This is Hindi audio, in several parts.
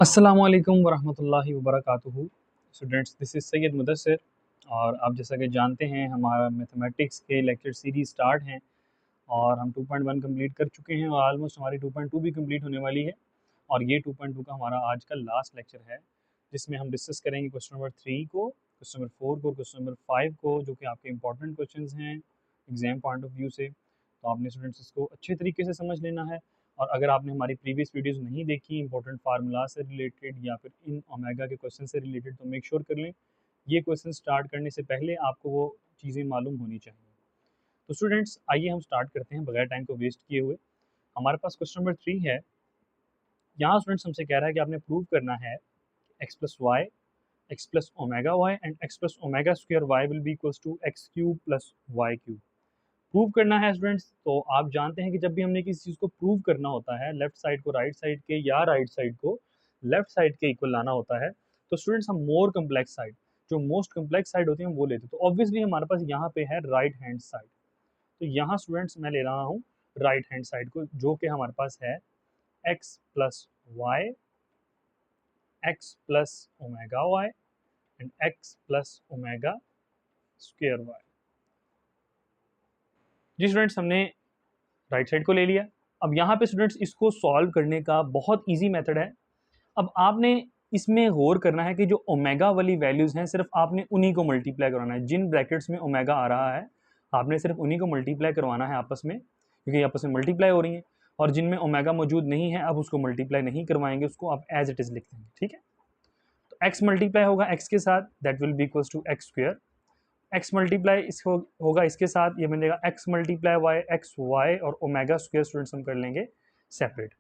अस्सलामुअलैकुम वरहमतुल्लाहि वबरकातुहू। Students, this is Syed Mudassir और आप जैसा कि जानते हैं हमारा मैथमेटिक्स के लेक्चर सीरीज स्टार्ट हैं और हम 2.1 कंप्लीट कर चुके हैं और ऑलमोस्ट हमारी 2.2 भी कंप्लीट होने वाली है। और ये 2.2 का हमारा आज का लास्ट लेक्चर है जिसमें हम डिस्कस करेंगे क्वेश्चन नंबर 3 को, क्वेश्चन नंबर 4 को, क्वेश्चन नंबर 5 को, जो कि आपके इंपॉर्टेंट क्वेश्चन हैं एग्जाम पॉइंट ऑफ व्यू से। तो आपने स्टूडेंट्स इसको अच्छे तरीके से समझ लेना है। और अगर आपने हमारी प्रीवियस वीडियोस नहीं देखी इंपॉर्टेंट फार्मूला से रिलेटेड या फिर इन ओमेगा के क्वेश्चन से रिलेटेड, तो मेक श्योर कर लें ये क्वेश्चन स्टार्ट करने से पहले आपको वो चीज़ें मालूम होनी चाहिए। तो स्टूडेंट्स, आइए हम स्टार्ट करते हैं बगैर टाइम को वेस्ट किए हुए। हमारे पास क्वेश्चन नंबर 3 है। यहाँ स्टूडेंट्स हमसे कह रहा है कि आपने प्रूव करना है x plus y, x plus omega y and x plus omega square y will be equals to x cube plus y cube. Prove करना है स्टूडेंट्स। तो आप जानते हैं कि जब भी हमने किसी चीज़ को प्रूव करना होता है, लेफ्ट साइड को राइट साइड के या राइट साइड को लेफ्ट साइड के इक्वल लाना होता है, तो स्टूडेंट्स हम मोर कम्प्लेक्स साइड, जो मोस्ट कम्प्लेक्स साइड होती है हम वो लेते हैं। तो ऑब्वियसली हमारे पास यहाँ पे है राइट हैंड साइड। तो यहाँ स्टूडेंट्स मैं ले रहा हूँ राइट हैंड साइड को, जो कि हमारे पास है x plus y, x plus omega y and x plus omega square Y. जी स्टूडेंट्स, हमने राइट साइड को ले लिया। अब यहाँ पे स्टूडेंट्स इसको सॉल्व करने का बहुत इजी मेथड है। अब आपने इसमें गौर करना है कि जो ओमेगा वाली वैल्यूज़ हैं सिर्फ आपने उन्हीं को मल्टीप्लाई करवाना है। जिन ब्रैकेट्स में ओमेगा आ रहा है आपने सिर्फ उन्हीं को मल्टीप्लाई करवाना है आपस में, क्योंकि आपस में मल्टीप्लाई हो रही हैं। और जिनमें ओमेगा मौजूद नहीं है अब उसको मल्टीप्लाई नहीं करवाएंगे, उसको आप एज इट इज़ लिख देंगे। ठीक है, तो एक्स मल्टीप्लाई होगा एक्स के साथ, that will be equals to x square. X multiply इसको होगा इसके साथ, ये बनेगा x multiply y, x y और ओमेगा स्क्वायर स्टूडेंट्स हम कर लेंगे सेपरेट।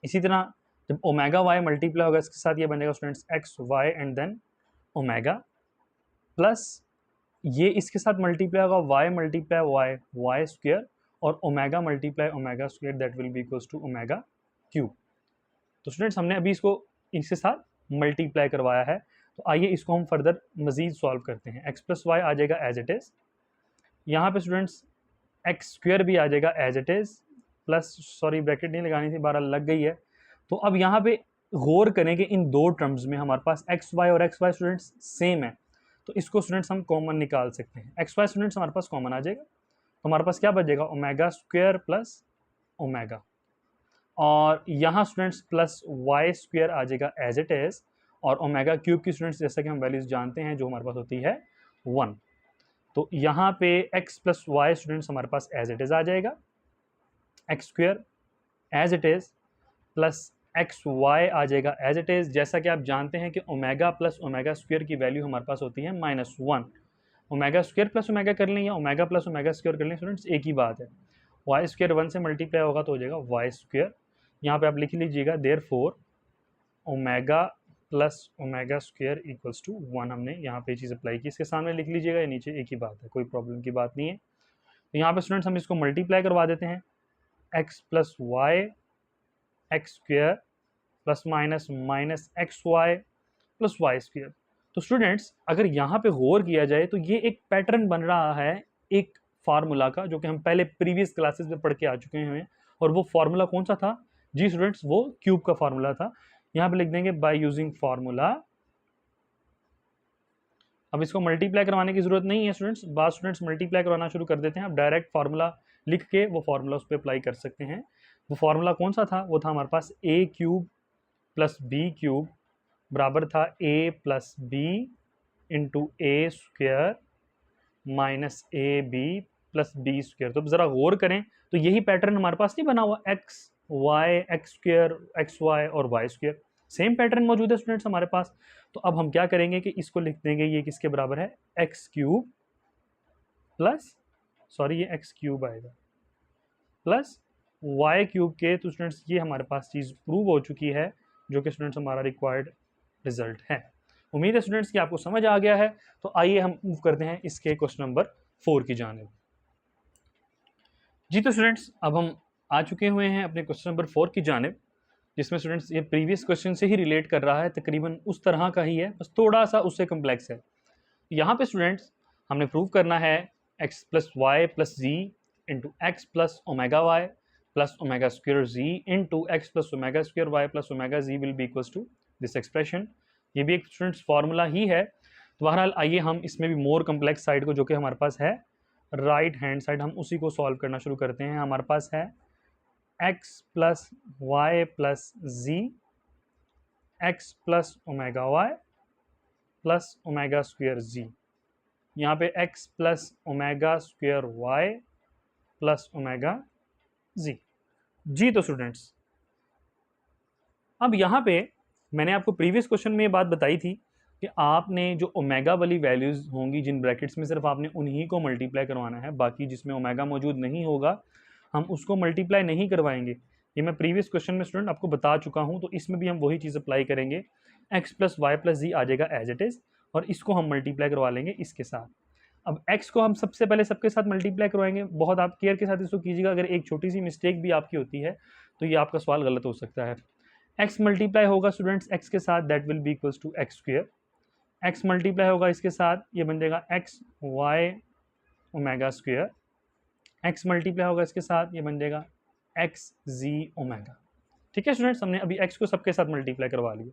इसी तरह जब ओमेगा वाई मल्टीप्लाई होगा इसके साथ, ये बनेगा students X Y and then omega, plus ये इसके साथ मल्टीप्लाई होगा Y multiply Y, Y square और omega multiply omega square, that will be equals to omega cube. तो स्टूडेंट्स हमने अभी इसको इसके साथ मल्टीप्लाई करवाया है। तो आइए इसको हम फर्दर मजीद सॉल्व करते हैं। एक्स प्लस वाई आ जाएगा एज इट इज़, यहाँ पे स्टूडेंट्स एक्स स्क्वायर भी आ जाएगा as it is, plus sorry bracket नहीं लगानी थी, 12 लग गई है। तो अब यहाँ पे गौर करें कि इन दो टर्म्स में हमारे पास एक्स वाई और एक्स वाई स्टूडेंट्स सेम है, तो इसको स्टूडेंट्स हम कॉमन निकाल सकते हैं। एक्स वाई स्टूडेंट्स हमारे पास कॉमन आ जाएगा, तो हमारे पास क्या बचेगा ओमेगा स्क्वायर प्लस ओमेगा, और यहाँ स्टूडेंट्स प्लस वाई स्क्वायर आ जाएगा एज इट इज़, और ओमेगा क्यूब की स्टूडेंट्स जैसा कि हम वैल्यूज जानते हैं जो हमारे पास होती है 1। तो यहाँ पे x प्लस वाई स्टूडेंट्स हमारे पास एज इट इज़ आ जाएगा, X square as it is plus X Y आ जाएगा एज इट इज़। जैसा कि आप जानते हैं कि ओमेगा प्लस ओमेगा स्क्वायर की वैल्यू हमारे पास होती है -1। ओमेगा स्क्वायर प्लस ओमेगा कर लें या ओमेगा प्लस ओमेगा स्क्वायर कर लें स्टूडेंट्स, एक ही बात है। वाई स्क्वायर 1 से मल्टीप्लाई होगा तो हो जाएगा वाई स्क्वायर। यहाँ पे आप लिख लीजिएगा therefore omega plus omega square equals to 1। हमने यहाँ पे चीज़ अप्लाई की, इसके सामने लिख लीजिएगा, ये नीचे एक ही बात है, कोई प्रॉब्लम की बात नहीं है। तो यहाँ पे स्टूडेंट्स हम इसको मल्टीप्लाई करवा देते हैं, x plus y x square plus minus minus x y plus Y square. तो स्टूडेंट्स अगर यहाँ पे गौर किया जाए तो ये एक पैटर्न बन रहा है एक फार्मूला का, जो कि हम पहले प्रीवियस क्लासेस में पढ़ के आ चुके हैं। और वो फार्मूला कौन सा था जी स्टूडेंट्स? वो क्यूब का फार्मूला था। यहाँ पे लिख देंगे बाय यूजिंग फार्मूला। अब इसको मल्टीप्लाई करवाने की जरूरत नहीं है स्टूडेंट्स, बाद स्टूडेंट्स मल्टीप्लाई करवाना शुरू कर देते हैं। अब डायरेक्ट फार्मूला लिख के वो फार्मूला उस पर अप्लाई कर सकते हैं। वो फार्मूला कौन सा था? वो था हमारे पास A cube plus B cube बराबर था A plus B into A square minus A B plus B square. तो ज़रा गौर करें तो यही पैटर्न हमारे पास नहीं बना हुआ, x y x square x y और वाई स्क्वायर, सेम पैटर्न मौजूद है स्टूडेंट्स हमारे पास। तो अब हम क्या करेंगे कि इसको लिख देंगे, ये किसके बराबर है? एक्स क्यूब प्लस सॉरी ये एक्स क्यूब आएगा प्लस वाई क्यूब के। तो स्टूडेंट्स ये हमारे पास चीज़ प्रूव हो चुकी है, जो कि स्टूडेंट्स हमारा रिक्वायर्ड रिजल्ट है। उम्मीद है स्टूडेंट्स कि आपको समझ आ गया है। तो आइए हम मूव करते हैं इसके क्वेश्चन नंबर 4 की जानिब। जी तो स्टूडेंट्स अब हम आ चुके हुए हैं अपने क्वेश्चन नंबर 4 की जानिब, जिसमें स्टूडेंट्स ये प्रीवियस क्वेश्चन से ही रिलेट कर रहा है, तकरीबन उस तरह का ही है, बस थोड़ा सा उससे कम्प्लेक्स है। यहाँ पे स्टूडेंट्स हमने प्रूव करना है x plus Y plus z into x plus omega Y plus omega square z into x plus omega square Y plus omega z will be equals to this expression. ये भी एक स्टूडेंट्स फार्मूला ही है। तो बहरहाल आइए हम इसमें भी मोर कम्प्लेक्स साइड को, जो कि हमारे पास है राइट हैंड साइड, हम उसी को सॉल्व करना शुरू करते हैं। हमारे पास है x plus Y plus Z X plus omega Y plus omega square Z. यहाँ पे x plus omega square Y plus omega Z. जी तो स्टूडेंट्स, अब यहाँ पे मैंने आपको प्रीवियस क्वेश्चन में ये बात बताई थी कि आपने जो ओमेगा वाली वैल्यूज़ होंगी जिन ब्रैकेट्स में, सिर्फ आपने उन्हीं को मल्टीप्लाई करवाना है, बाकी जिसमें ओमेगा मौजूद नहीं होगा हम उसको मल्टीप्लाई नहीं करवाएंगे। ये मैं प्रीवियस क्वेश्चन में स्टूडेंट आपको बता चुका हूँ, तो इसमें भी हम वही चीज़ अप्लाई करेंगे। एक्स प्लस वाई प्लस जी आ जाएगा एज इट इज़, और इसको हम मल्टीप्लाई करवा लेंगे इसके साथ। अब x को हम सबसे पहले सबके साथ मल्टीप्लाई करवाएंगे। बहुत आप केयर के साथ इसको कीजिएगा, अगर एक छोटी सी मिस्टेक भी आपकी होती है तो ये आपका सवाल गलत हो सकता है। x मल्टीप्लाई होगा स्टूडेंट्स x के साथ, that will be equals to x square. x multiply होगा इसके साथ, ये बन जाएगा x y omega square. x multiply होगा इसके साथ, ये बन जाएगा एक्स जी ओमेगा। ठीक है स्टूडेंट्स, हमने अभी x को सबके साथ मल्टीप्लाई करवा लिया।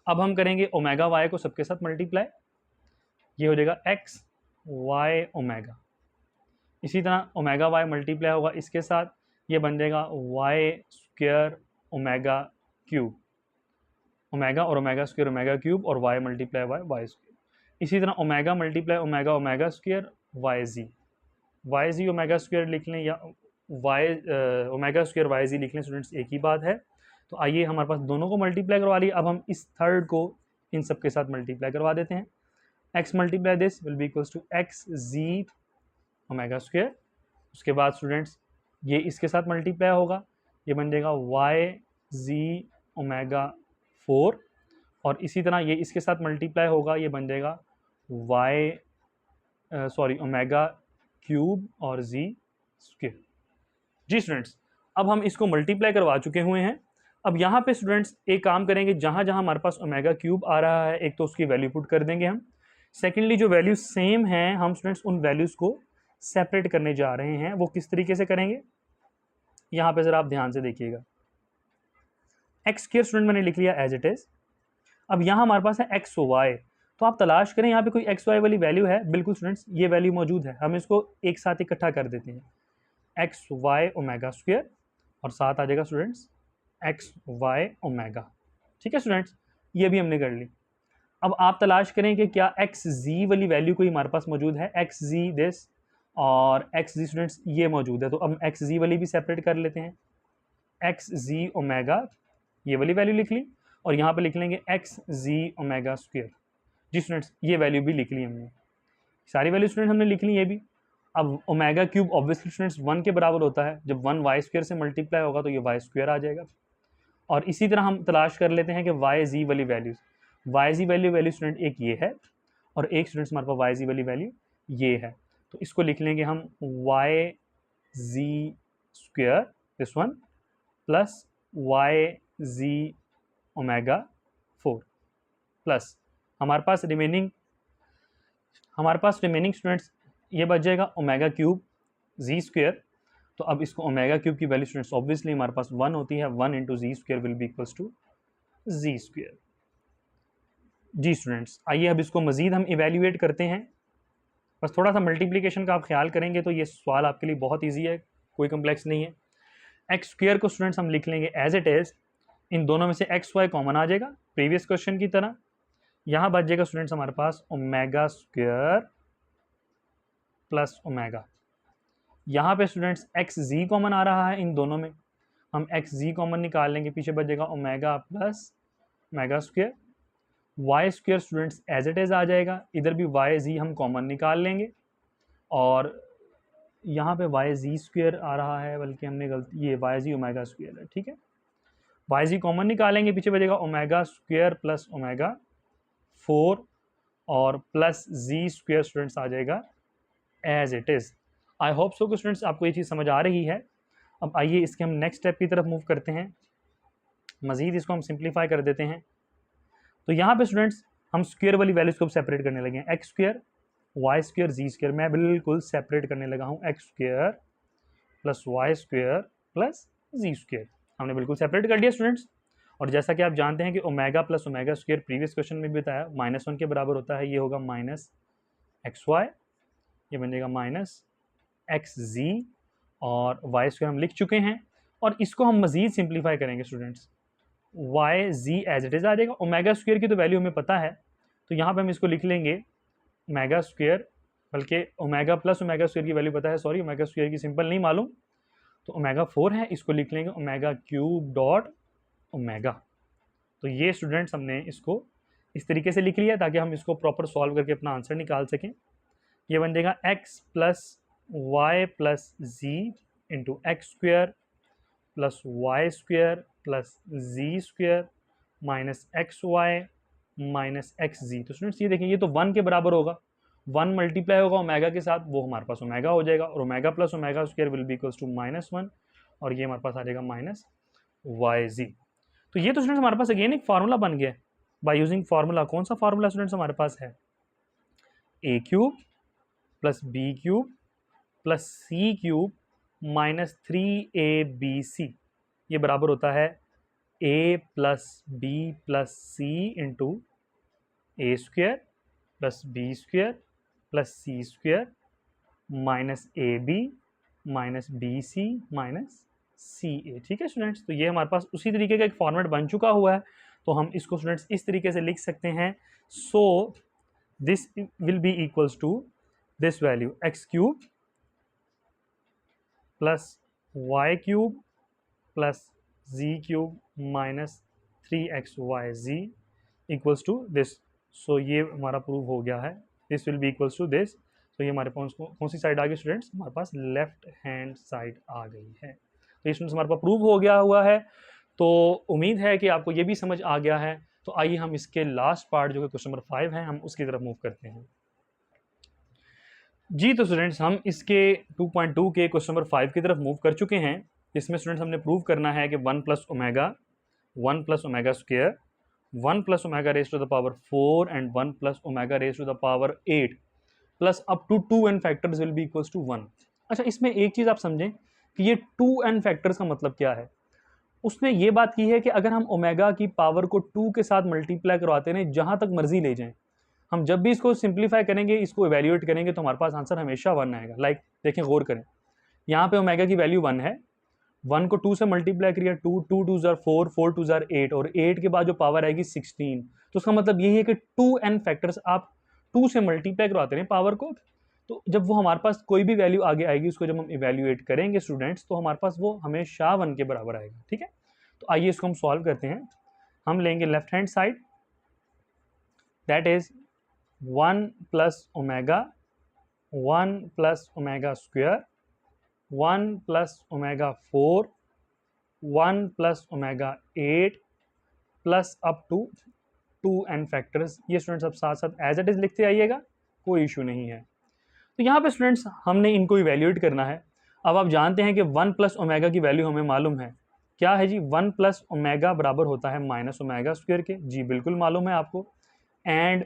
अब हम करेंगे ओमेगा y को सबके साथ मल्टीप्लाई, ये हो जाएगा एक्स वाई ओमेगा। इसी तरह ओमेगा वाई मल्टीप्लाई होगा इसके साथ, ये बन जाएगा Y square omega cube. Omega और ओमेगा स्क्वायर ओमेगा क्यूब, और Y multiply Y Y square. इसी तरह omega multiply omega omega square Y जी ओमेगा स्क्वायर लिख लें, या Y omega square Y Z लिख लें स्टूडेंट्स, एक ही बात है। तो आइए हमारे पास दोनों को मल्टीप्लाई करवा लिए, अब हम इस थर्ड को इन सब के साथ मल्टीप्लाई करवा देते हैं। x multiply this will be equals to x z omega square. उसके बाद स्टूडेंट्स ये इसके साथ मल्टीप्लाई होगा, ये बन जाएगा वाई जी ओमेगा 4, और इसी तरह ये इसके साथ मल्टीप्लाई होगा, ये बन जाएगा वाई ओमेगा क्यूब और जी स्क्वायर। जी स्टूडेंट्स, अब हम इसको मल्टीप्लाई करवा चुके हुए हैं। अब यहाँ पे स्टूडेंट्स एक काम करेंगे, जहाँ जहाँ हमारे पास ओमेगा क्यूब आ रहा है, एक तो उसकी वैल्यू पुट कर देंगे हम। सेकेंडली जो वैल्यूज सेम हैं, हम स्टूडेंट्स उन वैल्यूज़ को सेपरेट करने जा रहे हैं। वो किस तरीके से करेंगे, यहाँ पे ज़रा आप ध्यान से देखिएगा। एक्स स्क्वायर स्टूडेंट मैंने लिख लिया एज इट इज़। अब यहाँ हमारे पास है एक्स वाई, तो आप तलाश करें यहाँ पे कोई एक्स वाई वाली वैल्यू है। बिल्कुल स्टूडेंट्स, ये वैल्यू मौजूद है, हम इसको एक साथ इकट्ठा कर देते हैं। एक्स वाई ओमेगा स्क्वायर, और साथ आ जाएगा स्टूडेंट्स एक्स वाई ओमेगा। ठीक है स्टूडेंट्स, ये भी हमने कर ली। अब आप तलाश करें कि क्या एक्स जी वाली वैल्यू कोई हमारे पास मौजूद है। एक्स जी दिस और एक्स जी स्टूडेंट्स ये मौजूद है, तो अब एक्स जी वाली भी सेपरेट कर लेते हैं। एक्स जी ओमेगा, ये वाली वैल्यू लिख ली, और यहाँ पे लिख लेंगे एक्स जी ओमेगा स्क्वायर। जी स्टूडेंट्स, ये वैल्यू भी लिख ली हमने, सारी वैल्यू स्टूडेंट हमने लिख ली ये भी। अब ओमेगा क्यूब ऑब्वियसली स्टूडेंट्स 1 के बराबर होता है, जब 1 वाई स्क्वायर से मल्टीप्लाई होगा तो ये वाई स्क्वायर आ जाएगा। और इसी तरह हम तलाश कर लेते हैं कि वाई जी वाली वैल्यूज़, वाई जी वैल्यू स्टूडेंट एक ये है, और एक स्टूडेंट्स हमारे पास वाई जी वाली वैल्यू ये है। तो इसको लिख लेंगे हम y z square this one plus y ji omega 4 plus हमारे पास रिमेनिंग स्टूडेंट्स ये बच जाएगा ओमेगा क्यूब जी स्क्वायर। तो अब इसको ओमेगा क्यूब की वैल्यू स्टूडेंट्स ऑब्वियसली हमारे पास 1 होती है, 1 into z square will be equals to z square. जी स्टूडेंट्स, आइए अब इसको मज़ीद हम इवेल्यूएट करते हैं। बस थोड़ा सा मल्टीप्लिकेशन का आप ख्याल करेंगे तो ये सवाल आपके लिए बहुत ईजी है, कोई कम्प्लेक्स नहीं है। एक्स स्क्वायर को स्टूडेंट्स हम लिख लेंगे एज इट इज़, इन दोनों में से एक्स वाई कॉमन आ जाएगा प्रीवियस क्वेश्चन की तरह। यहाँ बच जाएगा स्टूडेंट्स हमारे पास ओमेगा स्क्वायर प्लस ओमेगा। यहाँ पे स्टूडेंट्स एक्स जी कॉमन आ रहा है इन दोनों में, हम एक्स जी कॉमन निकाल लेंगे, पीछे बच जाएगा omega plus omega square. Y square students as it is आ जाएगा, इधर भी वाई जी हम कॉमन निकाल लेंगे, और यहाँ पे वाई जी स्क्वायर आ रहा है, बल्कि हमने गलती, ये वाई जी ओमेगा स्क्वायर है। ठीक है, वाई जी कॉमन निकालेंगे, पीछे बचेगा ओमेगा स्क्वायर प्लस ओमेगा 4, और प्लस जी स्क्वायर स्टूडेंट्स आ जाएगा as it is. I hope so कि स्टूडेंट्स आपको ये चीज़ समझ आ रही है। अब आइए इसके हम नेक्स्ट स्टेप की तरफ मूव करते हैं, मज़ीद इसको हम सिंप्लीफाई कर देते हैं। तो यहाँ पे स्टूडेंट्स हम स्क्वायर वाली वैल्यूज़ को सेपरेट करने लगे हैं, X square Y square Z square मैं बिल्कुल सेपरेट करने लगा हूँ, X square plus Y square plus जी स्क्वायर। हमने बिल्कुल सेपरेट कर लिया स्टूडेंट्स। और जैसा कि आप जानते हैं कि omega plus omega square previous question में भी बताया -1 के बराबर होता है, ये होगा माइनस एक्स वाई, ये बन जाएगा माइनस एक्स जी, और वाई स्क्वायर हम लिख चुके हैं। और इसको हम मजीद सिंप्लीफाई करेंगे students, y z as it is आ जाएगा। ओमेगा स्क्वायर की तो वैल्यू हमें पता है, तो यहाँ पे हम इसको लिख लेंगे ओमेगा स्क्वायर, बल्कि ओमेगा प्लस ओमेगा स्क्वायर की वैल्यू पता है, सॉरी ओमेगा स्क्वायर की सिंपल नहीं मालूम, तो ओमेगा 4 है, इसको लिख लेंगे ओमेगा क्यूब डॉट ओमेगा। तो ये स्टूडेंट्स हमने इसको इस तरीके से लिख लिया ताकि हम इसको प्रॉपर सॉल्व करके अपना आंसर निकाल सकें। ये बन जाएगा x plus Y plus z into x square plus Y square plus जी square minus x y minus x z. तो स्टूडेंट्स ये देखें, ये तो 1 के बराबर होगा, 1 मल्टीप्लाई होगा ओमेगा के साथ, वो हमारे पास ओमेगा हो जाएगा, और omega plus omega square will be equals to -1, और ये हमारे पास आ जाएगा माइनस वाई जी। तो ये तो स्टूडेंट्स हमारे पास अगेन एक फार्मूला बन गया बाय यूजिंग फार्मूला। कौन सा फार्मूला स्टूडेंट्स हमारे पास है? A cube plus B cube plus c cube minus 3ab, ये बराबर होता है a plus b plus c into a square plus b square plus c square minus A b minus b c minus c a. ठीक है स्टूडेंट्स, तो ये हमारे पास उसी तरीके का एक फॉर्मेट बन चुका हुआ है, तो हम इसको स्टूडेंट्स इस तरीके से लिख सकते हैं। So this will be equals to this value x cube plus y cube plus z cube minus 3xyz equals to this. So ये हमारा प्रूव हो गया है, this will be equals to this. तो ये हमारे पास कौन सी साइड आ गई स्टूडेंट्स? हमारे पास लेफ्ट हैंड साइड आ गई है। तो ये स्टूडेंट्स हमारे पास प्रूव हो गया हुआ है। तो उम्मीद है कि आपको ये भी समझ आ गया है। तो आइए हम इसके लास्ट पार्ट जो कि क्वेश्चन नंबर 5 है, हम उसकी तरफ मूव करते हैं। जी तो स्टूडेंट्स हम इसके 2.2 के क्वेश्चन नंबर 5 की तरफ मूव कर चुके हैं। इसमें स्टूडेंट्स हमने प्रूव करना है कि 1 plus omega square 1 plus omega raise to the power 4 and 1 plus omega raise to the power 8 plus up to 2n factors will be equals to 1। अच्छा, इसमें एक चीज़ आप समझें कि ये 2n फैक्टर्स का मतलब क्या है। उसने ये बात की है कि अगर हम ओमेगा की पावर को 2 के साथ मल्टीप्लाई करवाते हैं, जहाँ तक मर्जी ले जाएं, हम जब भी इसको सिंप्लीफाई करेंगे, इसको इवेल्युएट करेंगे, तो हमारे पास आंसर हमेशा 1 आएगा। लाइक देखें, गौर करें, यहाँ पे ओमेगा की वैल्यू 1 है, 1 को 2 से मल्टीप्लाई करिए, 2 2 जार 4, 4 2 जार 8, और 8 के बाद जो पावर आएगी 16। तो उसका मतलब यही है कि 2n फैक्टर्स आप 2 से मल्टीप्लाई करवाते हैं पावर को, तो जब वो हमारे पास कोई भी वैल्यू आगे आएगी, उसको जब हम इवेल्युएट करेंगे स्टूडेंट्स, तो हमारे पास वो हमेशा 1 के बराबर आएगा। ठीक है, तो आइए इसको हम सॉल्व करते हैं। हम लेंगे left hand side, that is 1 plus omega 1 plus omega square 1 plus omega 4 1 plus omega 8 plus up to 2n factors. ये स्टूडेंट्स अब साथ साथ एज इट इज लिखते आइएगा, कोई इशू नहीं है। तो यहाँ पे स्टूडेंट्स हमने इनको इवेल्युएट करना है। अब आप जानते हैं कि 1 प्लस ओमेगा की वैल्यू हमें मालूम है, क्या है जी? 1 प्लस ओमेगा बराबर होता है माइनस ओमेगा स्क्वायर के, जी बिल्कुल मालूम है आपको। And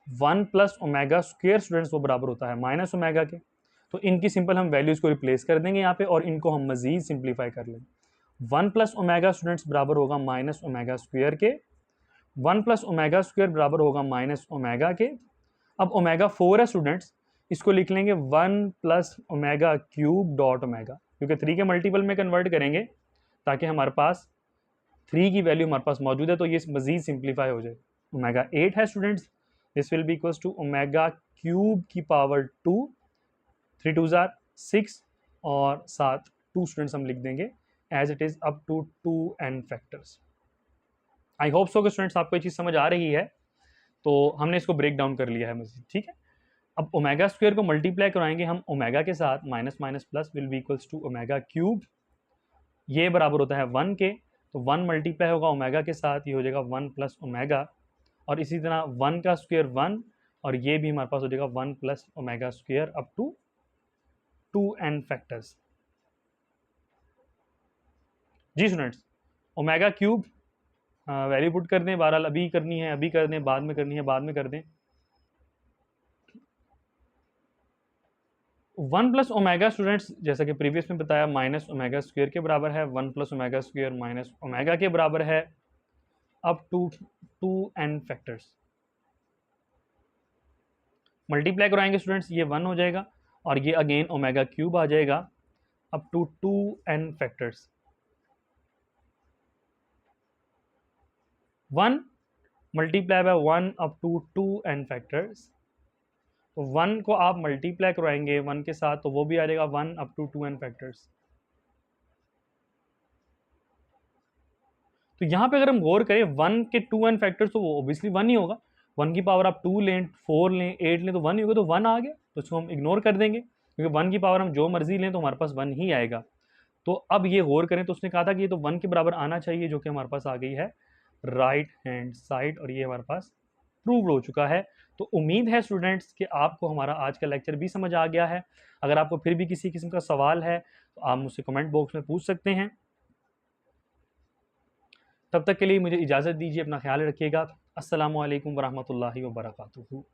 1 plus omega square students वो बराबर होता है माइनस ओमेगा के। तो इनकी सिंपल हम वैल्यूज़ को रिप्लेस कर देंगे यहाँ पे, और इनको हम मजीद सिंप्लीफाई कर लेंगे। 1 प्लस ओमेगा स्टूडेंट्स बराबर होगा माइनस ओमेगा स्क्वायर के, 1 प्लस ओमेगा स्क्वायर बराबर होगा माइनस ओमेगा के। अब ओमेगा 4 है स्टूडेंट्स, इसको लिख लेंगे 1 plus omega cube dot omega, क्योंकि 3 के मल्टीपल में कन्वर्ट करेंगे ताकि हमारे पास 3 की वैल्यू हमारे पास मौजूद है, तो ये मजीद सिंप्लीफाई हो जाए। ओमेगा 8 है students, this will be equals to omega cube की पावर 2, 3 2 जार 6, और साथ 2 स्टूडेंट्स हम लिख देंगे as it is up to 2n factors. I hope so कि स्टूडेंट्स आपको ये चीज़ समझ आ रही है। तो हमने इसको ब्रेक डाउन कर लिया है मजीद। ठीक है, अब ओमेगा स्क्वायर को मल्टीप्लाई कराएंगे हम ओमेगा के साथ, minus minus plus will be equals to omega cube, ये बराबर होता है 1 के, तो 1 मल्टीप्लाई होगा ओमेगा के साथ, ये हो जाएगा 1 प्लस ओमेगा, और इसी तरह 1 का स्क्वायर 1, और ये भी हमारे पास हो जाएगा 1 plus omega square up to 2n factors. जी students, omega cube value put कर दें, बहरहाल अभी करनी है अभी कर दें, बाद में करनी है बाद में कर दें। 1 प्लस ओमेगा स्टूडेंट्स जैसा कि प्रीवियस में बताया माइनस ओमेगा स्क्वायर के बराबर है, 1 plus omega square minus omega के बराबर है up to 2n factors. Multiply कराएंगे स्टूडेंट्स, ये 1 हो जाएगा और ये अगेन ओमेगा क्यूब आ जाएगा up to 2n factors. 1 multiply by 1 up to 2n factors. तो 1 को आप मल्टीप्लाई करवाएंगे 1 के साथ तो वो भी आ जाएगा 1 अप टू 2n फैक्टर्स। तो यहाँ पे अगर हम गौर करें 1 के 2n फैक्टर्स तो वो ऑब्वियसली 1 ही होगा। 1 की पावर आप 2 लें, 4 लें, 8 लें तो 1 ही होगा, तो 1 आ गया, तो इसको हम इग्नोर कर देंगे क्योंकि 1 की पावर हम जो मर्जी लें तो हमारे पास 1 ही आएगा। तो अब ये गौर करें तो उसने कहा था कि ये तो 1 के बराबर आना चाहिए, जो कि हमारे पास आ गई है राइट हैंड साइड, और ये हमारे पास प्रूव हो चुका है। तो उम्मीद है स्टूडेंट्स कि आपको हमारा आज का लेक्चर भी समझ आ गया है। अगर आपको फिर भी किसी किस्म का सवाल है तो आप मुझसे कमेंट बॉक्स में पूछ सकते हैं। तब तक के लिए मुझे इजाज़त दीजिए, अपना ख्याल रखिएगा। अस्सलामु अलैकुम वरहमतुल्लाहि वबरकातुहू।